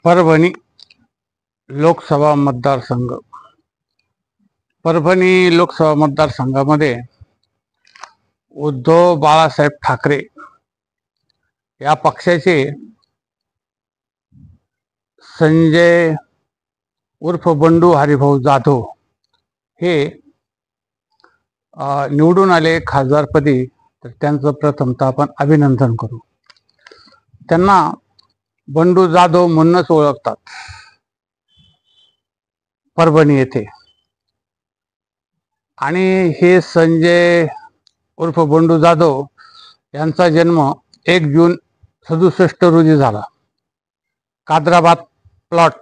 परभणी लोकसभा मतदारसंघ. परभणी लोकसभा मतदारसंघामध्ये उद्धव बाळासाहेब ठाकरे या पक्षाचे संजय उर्फ बंडू हरिभाऊ जाधव हे निवडून आले खासदारपदी. तर त्यांचं प्रथमतः आपण अभिनंदन करू. त्यांना बंडू जाधव म्हणूनच ओळखतात परभणी येथे. आणि हे संजय उर्फ बंडू जाधव यांचा जन्म 1 जून 67 रोजी झाला. कादराबाद प्लॉट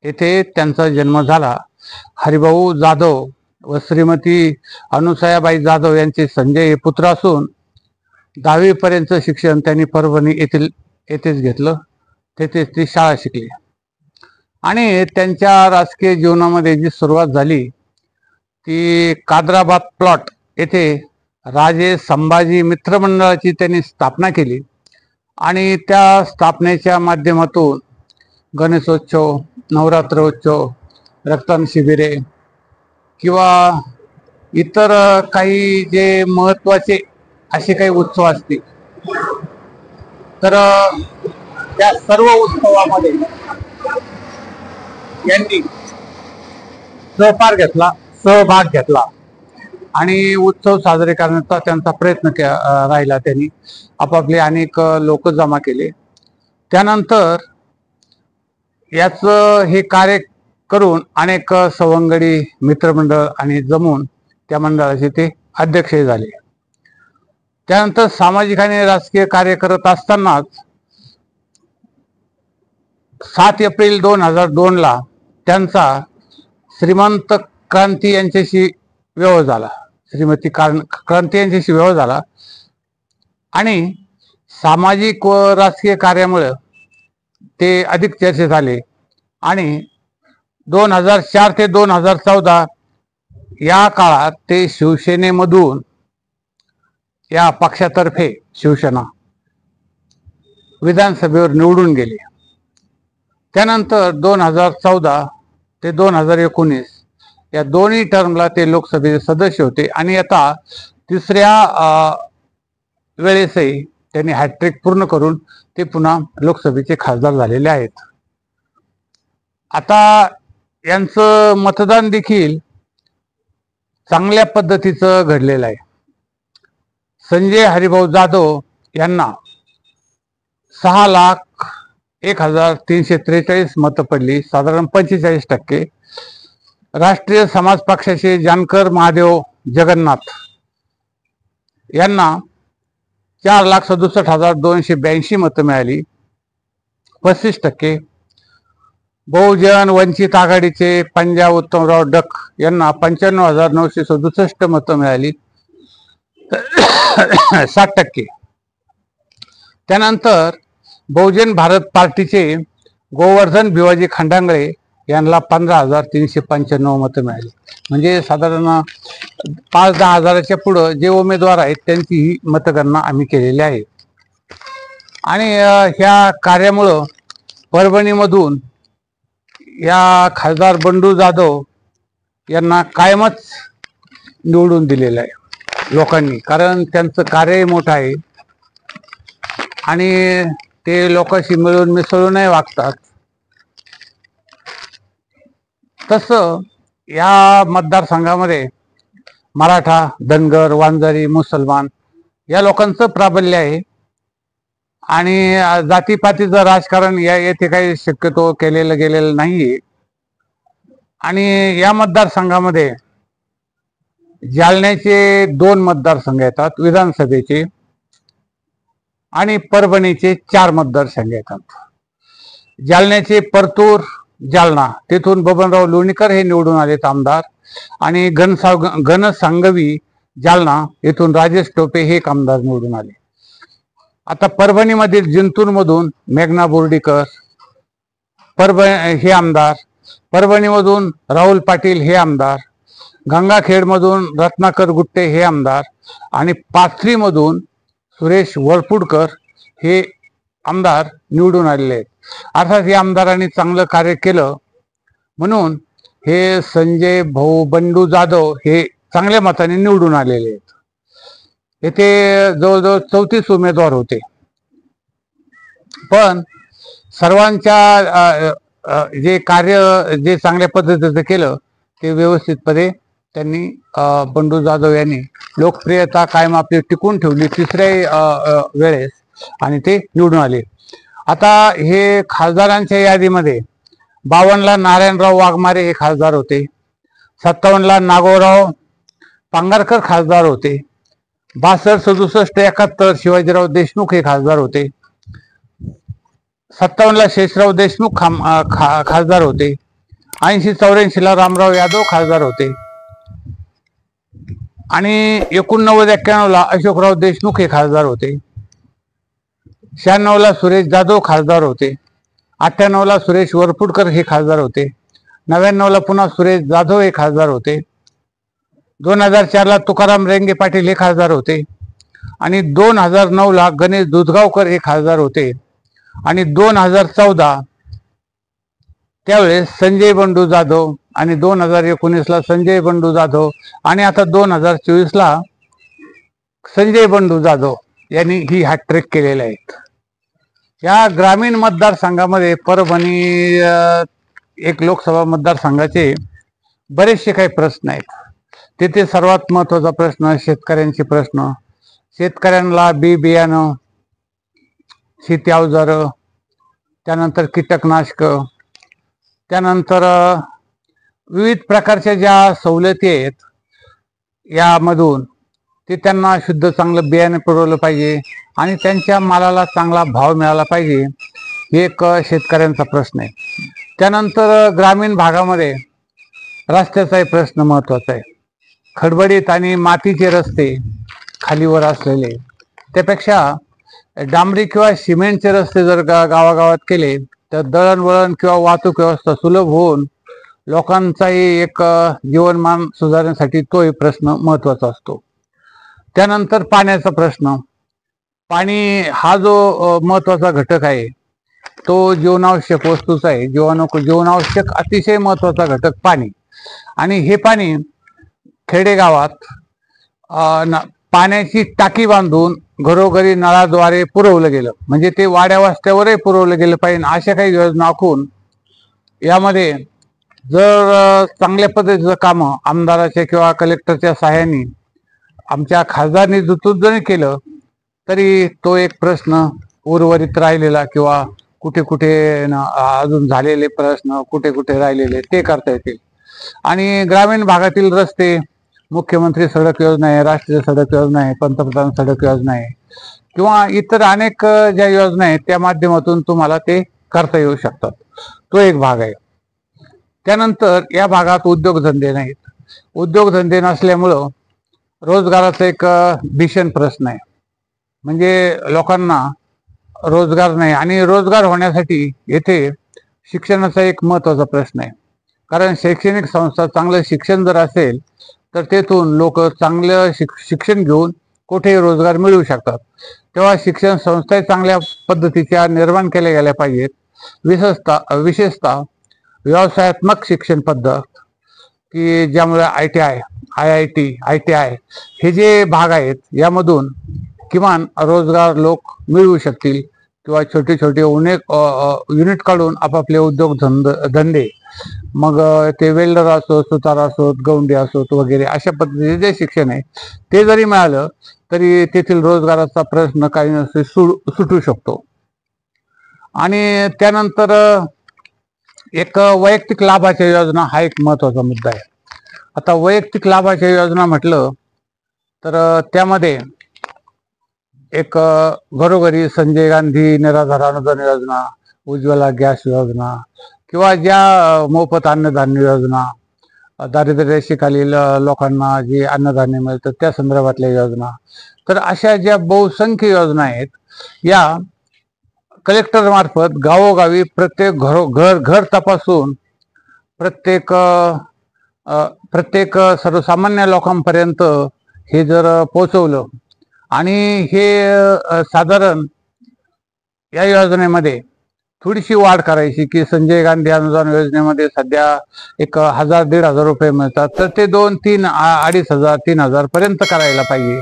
येथे त्यांचा जन्म झाला. हरिभाऊ जाधव व श्रीमती अनुसयाबाई जाधव यांचे संजय हे पुत्र असून 10वी पर्यंत शिक्षण त्यांनी परभणी येथेच घेतलं. तेथेच ती शाळा शिकली. आणि त्यांच्या राजकीय जीवनामध्ये जी सुरुवात झाली ती कादराबाद प्लॉट येथे राजे संभाजी मित्र मंडळाची त्यांनी स्थापना केली. आणि त्या स्थापनेच्या माध्यमातून गणेशोत्सव, नवरात्रोत्सव, रक्तदान शिबिरे किंवा इतर काही जे महत्त्वाचे असे काही उत्सव असतील तर त्या सर्व उत्सवामध्ये यांनी सहभाग घेतला आणि उत्सव साजरे करण्याचा त्यांचा प्रयत्न राहिला. त्यांनी आपापले अनेक लोक जमा केले. त्यानंतर याच हे कार्य करून अनेक सवंगडी मित्रमंडळ आणि जमून त्या मंडळाचे ते अध्यक्ष झाले. त्यानंतर सामाजिक आणि राजकीय कार्य करत असतानाच 7 एप्रिल 2002 त्यांचा श्रीमंत क्रांती यांच्याशी विवाह झाला. श्रीमती क्रांती यांच्याशी विवाह झाला आणि सामाजिक व राजकीय कार्यामुळे ते अधिक चर्चेत आले. आणि 2004 ते 2014 या काळात ते शिवसेनेमधून या पक्षातर्फे शिवसेना विधानसभेवर निवडून गेले. त्यानंतर 2014 ते 2019 या दोन्ही टर्मला ते लोकसभेचे सदस्य होते. आणि आता 3ऱ्या वेळेसही त्यांनी हॅट्रिक पूर्ण करून ते पुन्हा लोकसभेचे खासदार झालेले आहेत. आता यांचं मतदान देखील चांगल्या पद्धतीचं घडलेलं आहे. संजय हरिभाऊ जाधव यांना 6,01,343 मतं पडली, साधारण 45%. राष्ट्रीय समाज पक्षाचे जानकर महादेव जगन्नाथ यांना 4,67,282 मतं मिळाली, 35%. बहुजन वंचित आघाडीचे पंजाब उत्तमराव डक यांना 95,967 मतं मिळाली, 60%. त्यानंतर बहुजन भारत पार्टीचे गोवर्धन भिवाजी खंडांगळे यांना 15,395 मतं मिळाली. म्हणजे साधारण 5-10 हजाराच्या पुढं जे उमेदवार आहेत त्यांची ही मतगणना आम्ही केलेली आहे. आणि ह्या कार्यामुळं परभणीमधून या खासदार बंडू जाधव यांना कायमच निवडून दिलेलं आहे लोकांनी. कारण त्यांचं कार्यही मोठं आहे आणि ते लोकांशी मिळून मिसळूनही वागतात. तसं या मतदारसंघामध्ये मराठा, धनगर, वांजारी, मुसलमान या लोकांचं प्राबल्य आहे. आणि जातीपातीचं राजकारण येथे काही शक्यतो केलेलं गेलेलं नाहीये. आणि या मतदारसंघामध्ये जालन्याचे 2 मतदारसंघ येतात विधानसभेचे आणि परभणीचे 4 मतदारसंघ येतात. जालन्याचे परतूर, जालना तेथून बबनराव लोणीकर हे निवडून आलेत आमदार. आणि घनसांगवी जालना येथून राजेश टोपे हे आमदार निवडून आले. आता परभणीमधील जिंतूरमधून मेघना बोर्डीकर हे आमदार, परभणीमधून राहुल पाटील हे आमदार, गंगाखेडमधून रत्नाकर गुट्टे हे आमदार आणि पाथरीमधून सुरेश वरपुडकर हे आमदार निवडून आलेले आहेत. अर्थात या आमदारांनी चांगलं कार्य केलं म्हणून हे संजय भाऊ बंडू जाधव हे चांगल्या मताने निवडून आलेले आहेत. येथे जवळजवळ 34 उमेदवार होते, पण सर्वांच्या जे कार्य जे चांगल्या पद्धतीचं केलं ते व्यवस्थितपणे त्यांनी बंडू जाधव यांनी लोकप्रियता कायम आपली टिकून ठेवली तिसऱ्या वेळेस आणि ते निवडून आले. आता हे खासदारांच्या यादीमध्ये 52ला नारायणराव वाघमारे हे खासदार होते, 57ला नागोराव पांगारकर खासदार होते, 62, 67, 71 शिवाजीराव देशमुख हे खासदार होते, 57ला शेषराव देशमुख खासदार होते, 80, 84ला रामराव यादव खासदार होते आणि 89, 91ला अशोकराव देशमुख हे खासदार होते, 96ला सुरेश जाधव खासदार होते, 98ला सुरेश वरपुडकर हे खासदार होते, 99ला पुन्हा सुरेश जाधव हे खासदार होते, 2004ला तुकाराम रेंगे पाटील हे खासदार होते आणि 2009ला गणेश दुधगावकर हे खासदार होते आणि 2014 त्यावेळेस संजय बंडू जाधव आणि 2019ला संजय बंडू जाधव आणि आता 2024ला संजय बंडू जाधव यांनी ही हॅट्रिक केलेल्या आहेत. या ग्रामीण मतदारसंघामध्ये परभणी एक लोकसभा मतदारसंघाचे बरेचसे काही प्रश्न आहेत. तेथे सर्वात महत्त्वाचा प्रश्न शेतकऱ्यांचे प्रश्न, शेतकऱ्यांना बी बियाणं, शेती अवजारं, त्यानंतर कीटकनाशक, त्यानंतर विविध प्रकारच्या ज्या सवलती आहेत यामधून ते त्यांना शुद्ध चांगलं बियाणे पुरवलं पाहिजे आणि त्यांच्या मालाला चांगला भाव मिळाला पाहिजे, हे एक शेतकऱ्यांचा प्रश्न आहे. त्यानंतर ग्रामीण भागामध्ये रस्त्याचाही प्रश्न महत्त्वाचा आहे. खडबडीत आणि मातीचे रस्ते खालीवर असलेले, त्यापेक्षा डांबरी किंवा सिमेंटचे रस्ते जर गावागावात केले तर दळणवळण किंवा वाहतूक व्यवस्था सुलभ होऊन लोकांचाही एक जीवनमान सुधारण्यासाठी तोही प्रश्न महत्त्वाचा असतो. त्यानंतर पाण्याचा प्रश्न, पाणी हा जो महत्त्वाचा घटक आहे तो जीवनावश्यक वस्तूचा आहे. जीवनावश्यक अतिशय महत्त्वाचा घटक पाणी, आणि हे पाणी खेडेगावात पाण्याची टाकी बांधून घरोघरी नळाद्वारे पुरवलं गेलं, म्हणजे ते वाड्या वस्त्यावरही पुरवलं गेलं पाहिजे अशा काही योजना आखून यामध्ये जर चांगल्या पद्धतीचं कामं आमदाराच्या किंवा कलेक्टरच्या सहाय्याने आमच्या खासदार नेतृत्वात जरी केलं तरी तो एक प्रश्न उर्वरित राहिलेला किंवा कुठे कुठे अजून झालेले प्रश्न कुठे कुठे राहिलेले ते करता येतील. आणि ग्रामीण भागातील रस्ते, मुख्यमंत्री सडक योजना आहे, राष्ट्रीय सडक योजना आहे, पंतप्रधान सडक योजना आहे किंवा इतर अनेक ज्या योजना आहेत त्या माध्यमातून तुम्हाला ते करता येऊ शकतात, तो एक भाग आहे. त्यानंतर या भागात उद्योगधंदे नाहीत. उद्योगधंदे नसल्यामुळं रोजगाराचा एक भीषण प्रश्न आहे, म्हणजे लोकांना रोजगार नाही आणि रोजगार होण्यासाठी येथे शिक्षणाचा एक महत्त्वाचा प्रश्न आहे. कारण शैक्षणिक संस्था चांगलं शिक्षण जर असेल तर तेथून लोक चांगलं शिक्षण घेऊन कुठेही रोजगार मिळवू शकतात. तेव्हा शिक्षण संस्थाही चांगल्या पद्धतीच्या निर्माण केल्या गेल्या पाहिजेत. विशेषतः व्यवसायात्मक शिक्षण पद्धत की ज्यामुळे ITI, IIT, ITI हे जे भाग आहेत यामधून किमान रोजगार लोक मिळवू शकतील किंवा छोटे छोटे युनिट काढून आपापले उद्योग धंदे, मग ते वेल्डर असो, सुतार असोत, गवंडी असोत वगैरे अशा पद्धतीचे जे शिक्षण आहे ते जरी मिळालं तरी तेथील रोजगाराचा प्रश्न काही नसे सुटू शकतो. आणि त्यानंतर एक वैयक्तिक लाभाच्या योजना हा एक महत्त्वाचा मुद्दा आहे. आता वैयक्तिक लाभाच्या योजना म्हटलं तर त्यामध्ये एक घरोघरी संजय गांधी निराधार अनुदान योजना, उज्ज्वला गॅस योजना किंवा ज्या मोफत अन्नधान्य योजना, दारिद्र्यरेषेखालील लोकांना जे अन्नधान्य मिळतं त्या संदर्भातल्या योजना, तर अशा ज्या बहुसंख्य योजना आहेत या कलेक्टर मार्फत गावोगावी प्रत्येक घर तपासून प्रत्येक सर्वसामान्य लोकांपर्यंत हे जर पोहोचवलं आणि हे साधारण या योजनेमध्ये थोडीशी वाढ करायची, की संजय गांधी अनुदान योजनेमध्ये सध्या 1000-1500 रुपये मिळतात, तर ते 2-3, 2500, 3000 पर्यंत करायला पाहिजे.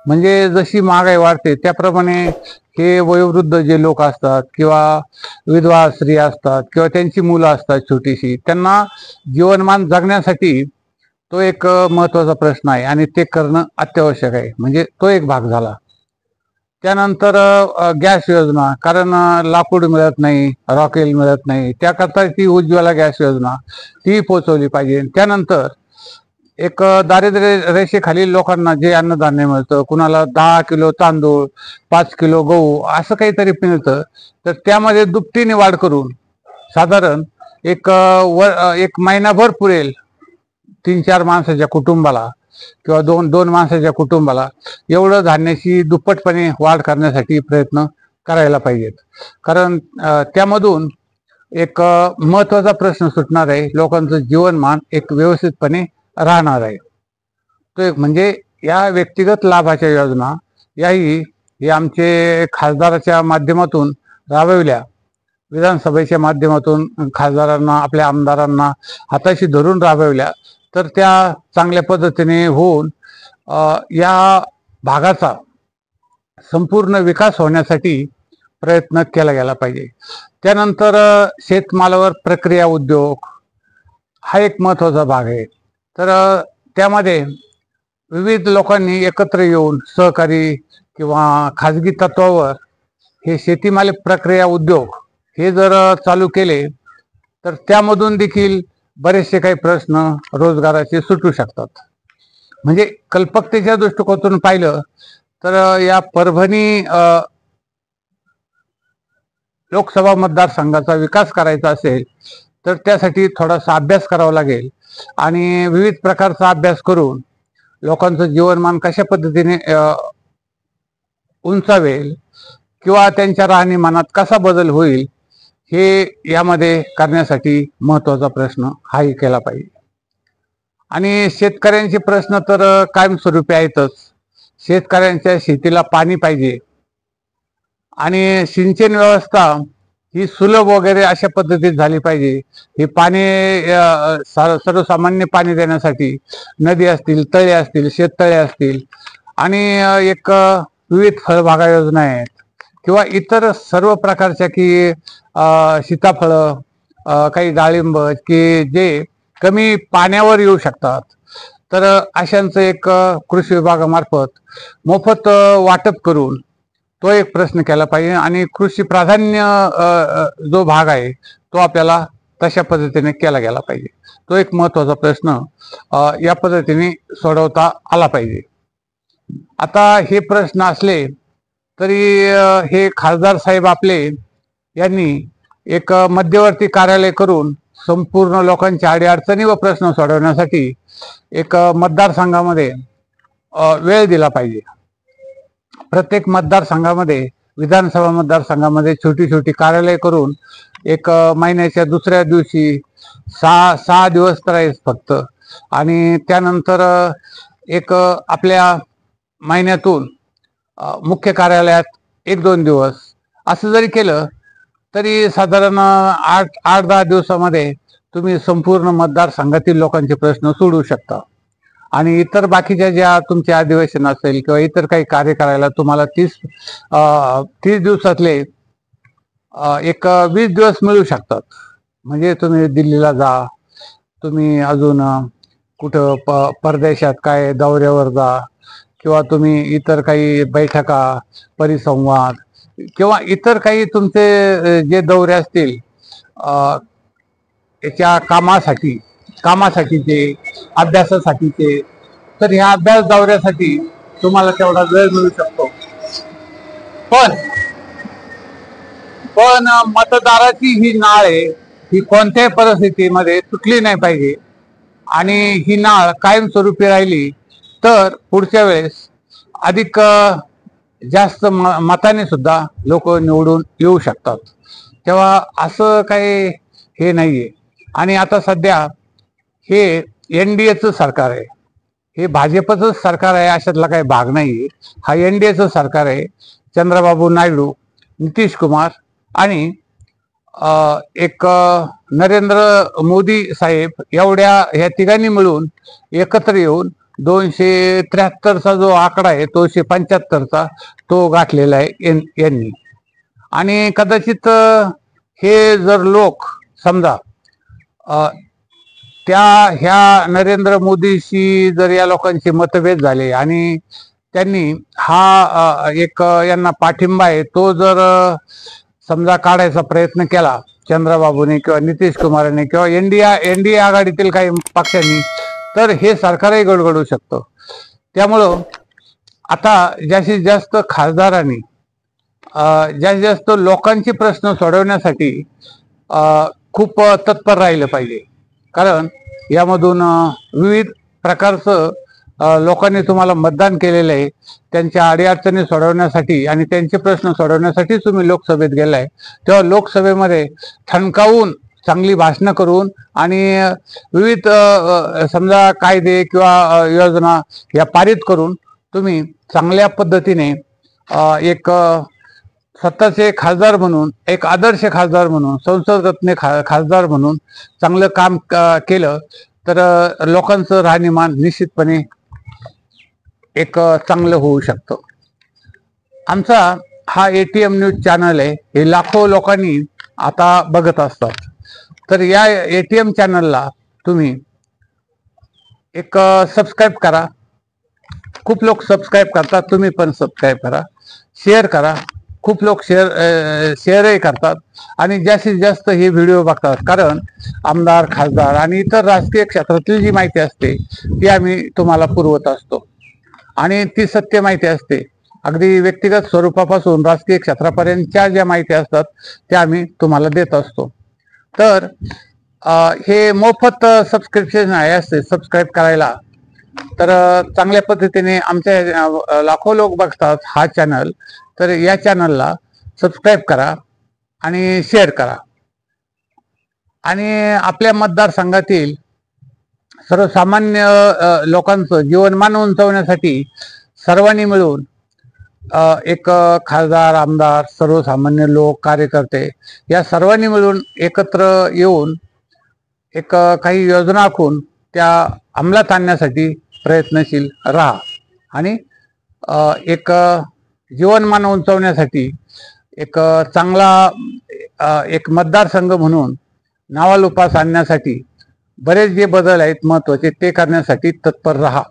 म्हणजे जशी महागाई वाढते त्याप्रमाणे हे वयोवृद्ध जे लोक असतात किंवा विधवा स्त्रिया असतात किंवा त्यांची मुलं असतात छोटीशी, त्यांना जीवनमान जगण्यासाठी तो एक महत्त्वाचा प्रश्न आहे आणि ते करणं अत्यावश्यक आहे. म्हणजे तो एक भाग झाला. त्यानंतर गॅस योजना, कारण लाकूड मिळत नाही, रॉकेल मिळत नाही, त्याकरता ती उज्ज्वला गॅस योजना ती पोचवली पाहिजे. त्यानंतर एक दारिद्र्य रेषेखालील लोकांना जे अन्नधान्य मिळतं, कुणाला 10 किलो तांदूळ, 5 किलो गहू असं काहीतरी मिळतं, तर त्यामध्ये दुपटीने वाढ करून साधारण एक महिनाभर पुरेल 3-4 माणसाच्या कुटुंबाला किंवा 2 माणसाच्या कुटुंबाला एवढं धान्याची दुप्पटपणे वाढ करण्यासाठी प्रयत्न करायला पाहिजेत. कारण त्यामधून एक महत्त्वाचा प्रश्न सुटणार आहे, लोकांचं जीवनमान एक व्यवस्थितपणे राहणार आहे. तो एक म्हणजे या व्यक्तिगत लाभाच्या योजना याही आमचे खासदाराच्या माध्यमातून राबविल्या, विधानसभेच्या माध्यमातून खासदारांना, आपल्या आमदारांना हाताशी धरून राबविल्या, तर त्या चांगल्या पद्धतीने होऊन या भागाचा संपूर्ण विकास होण्यासाठी प्रयत्न केला गेला पाहिजे. त्यानंतर शेतमालावर प्रक्रिया उद्योग हा एक महत्त्वाचा भाग आहे. तर त्यामध्ये विविध लोकांनी एकत्र येऊन सहकारी किंवा खाजगी तत्वावर हे शेतीमाल प्रक्रिया उद्योग हे जर चालू केले तर त्यामधून देखील बरेचसे काही प्रश्न रोजगाराचे सुटू शकतात. म्हणजे कल्पकतेच्या दृष्टिकोनातून पाहिलं तर या परभणी लोकसभा मतदारसंघाचा विकास करायचा असेल तर त्यासाठी थोडासा अभ्यास करावा लागेल आणि विविध प्रकारचा अभ्यास करून लोकांचं जीवनमान कशा पद्धतीने उंचावेल किंवा त्यांच्या राहणीमानात कसा बदल होईल हे यामध्ये करण्यासाठी महत्त्वाचा प्रश्न हाही केला पाहिजे. आणि शेतकऱ्यांचे प्रश्न तर कायमस्वरूपी आहेतच. शेतकऱ्यांच्या शेतीला पाणी पाहिजे आणि सिंचन व्यवस्था ही सुलभ वगैरे अशा पद्धतीत झाली पाहिजे. हे पाणी सर्वसामान्य पाणी देण्यासाठी नदी असतील, तळे असतील, शेततळे असतील आणि एक विविध फळबागा योजना आहेत किंवा इतर सर्व प्रकारच्या की सीताफळं, काही डाळिंब की जे कमी पाण्यावर येऊ शकतात, तर अशांचं एक कृषी विभागामार्फत मोफत वाटप करून तो एक प्रश्न केला पाहिजे. आणि कृषी प्राधान्य जो भाग आहे तो आपल्याला तशा पद्धतीने केला गेला पाहिजे. तो एक महत्त्वाचा प्रश्न या पद्धतीने सोडवता आला पाहिजे. आता हे प्रश्न असले तरी हे खासदार साहेब आपले यांनी एक मध्यवर्ती कार्यालय करून संपूर्ण लोकांच्या अडीअडचणी व प्रश्न सोडवण्यासाठी एक मतदारसंघामध्ये वेळ दिला पाहिजे. प्रत्येक मतदारसंघामध्ये, विधानसभा मतदारसंघामध्ये छोटी छोटी कार्यालय करून एक महिन्याच्या दुसऱ्या दिवशी 6 दिवस करायचे फक्त, आणि त्यानंतर एक आपल्या महिन्यातून मुख्य कार्यालयात 1-2 दिवस असं जरी केलं तरी साधारण 8-10 दिवसामध्ये तुम्ही संपूर्ण मतदारसंघातील लोकांचे प्रश्न सोडवू शकता. आणि इतर बाकीच्या ज्या तुमचे अधिवेशन असेल किंवा इतर काही कार्य करायला तुम्हाला 30 दिवसातले 20 दिवस मिळू शकतात. म्हणजे तुम्ही दिल्लीला जा, तुम्ही अजून कुठं परदेशात काय दौऱ्यावर जा, किंवा तुम्ही इतर काही बैठका, परिसंवाद किंवा इतर काही तुमचे जे दौरे असतील याच्या कामासाठीचे, अभ्यासासाठीचे, तर ह्या अभ्यास दौऱ्यासाठी तुम्हाला तेवढा वेळ मिळू शकतो. पण मतदाराची ही नाळ आहे, ही कोणत्याही परिस्थितीमध्ये तुटली नाही पाहिजे. आणि ही नाळ कायमस्वरूपी राहिली तर पुढच्या वेळेस अधिक जास्त मताने सुद्धा लोक निवडून येऊ शकतात. तेव्हा असं काही हे नाहीये. आणि आता सध्या हे NDAचं सरकार आहे, हे भाजपचं सरकार आहे अशातला काही भाग नाहीये. हा NDAचं सरकार आहे. चंद्रबाबू नायडू, नितीश कुमार आणि एक नरेंद्र मोदी साहेब ह्या तिघांनी मिळून एकत्र येऊन 273चा जो आकडा आहे 275चा तो गाठलेला आहे यांनी. आणि कदाचित हे जर लोक समजा ह्या नरेंद्र मोदीशी जर या लोकांचे मतभेद झाले आणि त्यांनी यांना पाठिंबा आहे तो जर समजा काढायचा प्रयत्न केला चंद्रबाबूने किंवा नितीश कुमारने किंवा एनडीए आघाडीतील काही पक्षांनी, तर हे सरकारही गडगडू शकतं. त्यामुळं आता जास्तीत जास्त खासदारांनी जास्तीत जास्त लोकांचे प्रश्न सोडवण्यासाठी खूप तत्पर राहिलं पाहिजे. कारण यामधून विविध प्रकारचं लोकांनी तुम्हाला मतदान केलेलं आहे. त्यांच्या अडीअडचणी सोडवण्यासाठी आणि त्यांचे प्रश्न सोडवण्यासाठी तुम्ही लोकसभेत गेलाय. तेव्हा लोकसभेमध्ये ठणकावून चांगली भाषणं करून आणि विविध समजा कायदे किंवा योजना या पारित करून तुम्ही चांगल्या पद्धतीने एक स्वतःचे खासदार म्हणून, एक आदर्श खासदार म्हणून, संसदरत्न खासदार म्हणून चांगलं काम केलं तर लोकांचं राहणीमान निश्चितपणे एक चांगलं होऊ शकतं. आमचा हा ATM न्यूज चॅनल आहे, हे लाखो लोकांनी आता बघत असतात. तर या ATM चॅनलला तुम्ही एक सबस्क्राईब करा. खूप लोक सबस्क्राईब करतात, तुम्ही पण सबस्क्राईब करा. शेअर करा, खूप लोक शेअरही करतात आणि जास्तीत जास्त हे व्हिडिओ बघतात. कारण आमदार, खासदार आणि इतर राजकीय क्षेत्रातील जी माहिती असते ती आम्ही तुम्हाला पुरवत असतो आणि ती सत्य माहिती असते. अगदी व्यक्तिगत स्वरूपापासून राजकीय क्षेत्रापर्यंतच्या ज्या माहिती असतात त्या आम्ही तुम्हाला देत असतो. तर हे मोफत सबस्क्रिप्शन आहे असते सबस्क्राईब करायला. तर चांगल्या पद्धतीने आमच्या लाखो लोक बघतात हा चॅनल. तर या चॅनलला सबस्क्राईब करा आणि शेअर करा. आणि आपल्या मतदारसंघातील सर्वसामान्य लोकांचं जीवनमान उंचावण्यासाठी सर्वांनी मिळून एक खासदार, आमदार, सर्वसामान्य लोक, कार्यकर्ते या सर्वांनी मिळून एकत्र येऊन एक काही योजना आखून त्या अंमलात आणण्यासाठी प्रयत्नशील राहा आणि एक जीवनमान उंचावण्यासाठी एक चांगला एक मतदारसंघ म्हणून नावारूपास आणण्यासाठी बरेच जे बदल आहेत महत्त्वाचे ते करण्यासाठी तत्पर राहा.